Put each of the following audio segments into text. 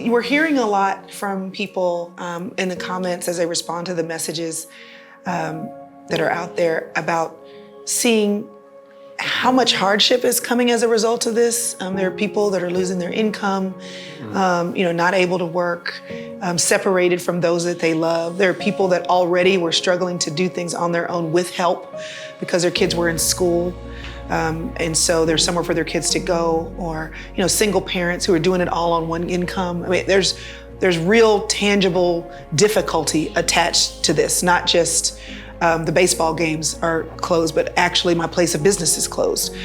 we're hearing a lot from people in the comments as they respond to the messages that are out there about seeing how much hardship is coming as a result of this. There are people that are losing their income, not able to work, separated from those that they love. There are people that already were struggling to do things on their own with help because their kids were in school. And so there's somewhere for their kids to go, or, single parents who are doing it all on one income. I mean, there's real tangible difficulty attached to this, not just the baseball games are closed, but actually my place of business is closed.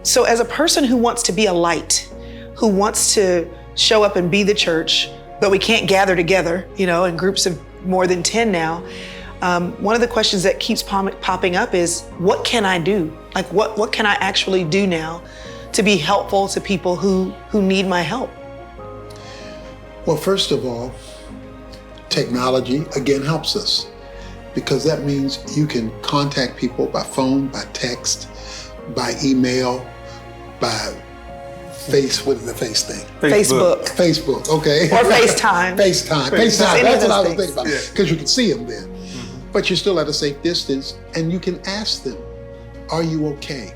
So as a person who wants to be a light, who wants to show up and be the church, but we can't gather together, in groups of more than 10 now, one of the questions that keeps popping up is, what can I do? Like, what can I actually do now to be helpful to people who need my help? Well, first of all, technology, again, helps us, because that means you can contact people by phone, by text, by email, by what is the face thing? Facebook, okay. Or FaceTime. FaceTime, that's what I was thinking about, because you can see them then. But you're still at a safe distance, and you can ask them, are you okay?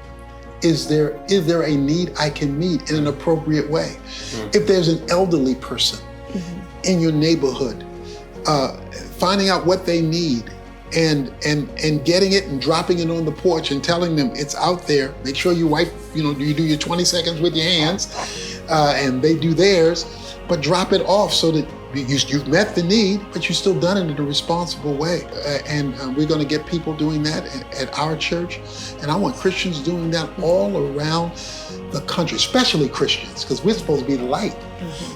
Is there a need I can meet in an appropriate way? If there's an elderly person in your neighborhood, finding out what they need and getting it and dropping it on the porch and telling them it's out there. Make sure you wipe, you do your 20 seconds with your hands, and they do theirs, but drop it off so that you've met the need, but you've still done it in a responsible way. And we're going to get people doing that at our church. And I want Christians doing that all around the country, especially Christians, because we're supposed to be the light.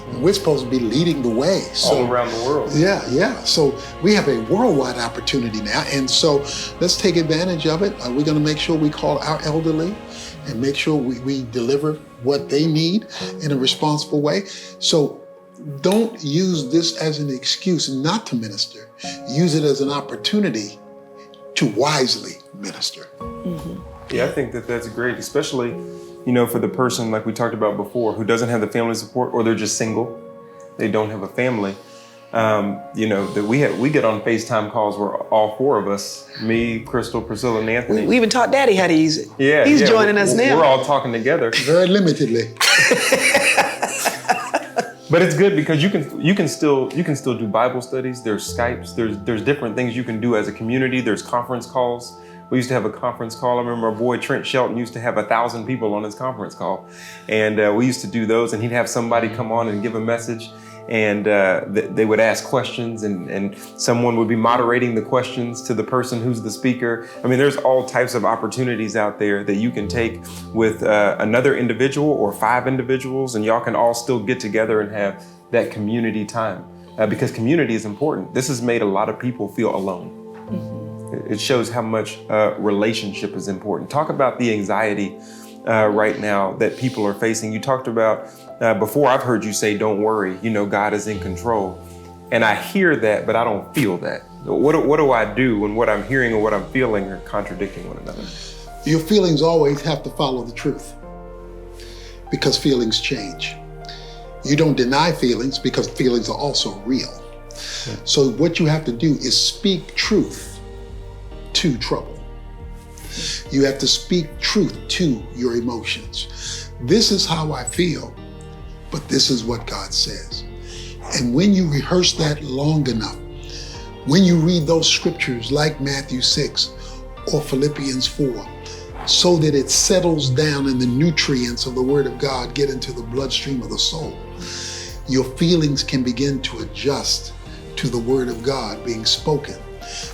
And we're supposed to be leading the way. So, all around the world. Yeah. So we have a worldwide opportunity now. And so let's take advantage of it. We're going to make sure we call our elderly and make sure we deliver what they need in a responsible way. So don't use this as an excuse not to minister. Use it as an opportunity to wisely minister. Yeah, I think that's great, especially, for the person like we talked about before who doesn't have the family support, or they're just single, they don't have a family. That we get on FaceTime calls where all four of us, me, Chrystal, Priscilla, and Anthony. We even taught Daddy how to use it. Yeah, he's joining us now. We're all talking together, very limitedly. But it's good because you can still do Bible studies. There's Skypes. There's different things you can do as a community. There's conference calls. We used to have a conference call. I remember our boy Trent Shelton used to have 1,000 people on his conference call, and we used to do those. And he'd have somebody come on and give a message, and they would ask questions, and someone would be moderating the questions to the person who's the speaker. I mean, there's all types of opportunities out there that you can take with another individual or 5 individuals, and y'all can all still get together and have that community time, because community is important. This has made a lot of people feel alone. It shows how much relationship is important. Talk about the anxiety right now that people are facing. You talked about, before I've heard you say, don't worry, God is in control. And I hear that, but I don't feel that. What do I do when what I'm hearing and what I'm feeling are contradicting one another? Your feelings always have to follow the truth, because feelings change. You don't deny feelings, because feelings are also real. So what you have to do is speak truth to trouble. You have to speak truth to your emotions. This is how I feel, but this is what God says. And when you rehearse that long enough, when you read those scriptures like Matthew 6 or Philippians 4, so that it settles down and the nutrients of the Word of God get into the bloodstream of the soul, your feelings can begin to adjust to the Word of God being spoken.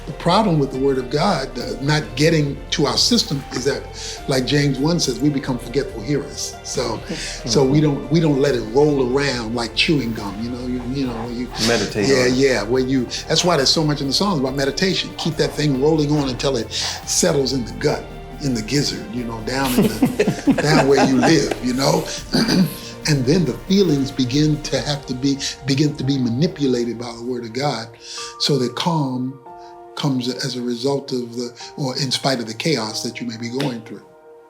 The problem with the Word of God not getting to our system is that, like James 1 says, we become forgetful hearers. So we don't let it roll around like chewing gum. You meditate. Yeah. That's why there's so much in the Psalms about meditation. Keep that thing rolling on until it settles in the gut, in the gizzard, down down where you live, And then the feelings begin to be manipulated by the Word of God, so that calm comes as a result of or in spite of the chaos that you may be going through.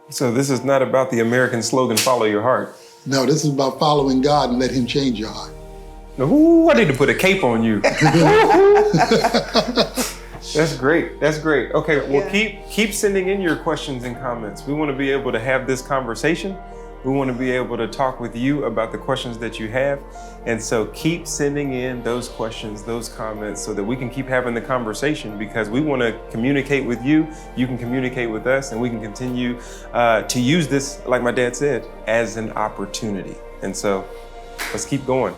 So this is not about the American slogan, follow your heart. No, this is about following God and let Him change your heart. Ooh, I need to put a cape on you. That's great. That's great. Okay, well, keep sending in your questions and comments. We want to be able to have this conversation. We want to be able to talk with you about the questions that you have. And so keep sending in those questions, those comments, so that we can keep having the conversation, because we want to communicate with you. You can communicate with us, and we can continue to use this, like my dad said, as an opportunity. And so let's keep going.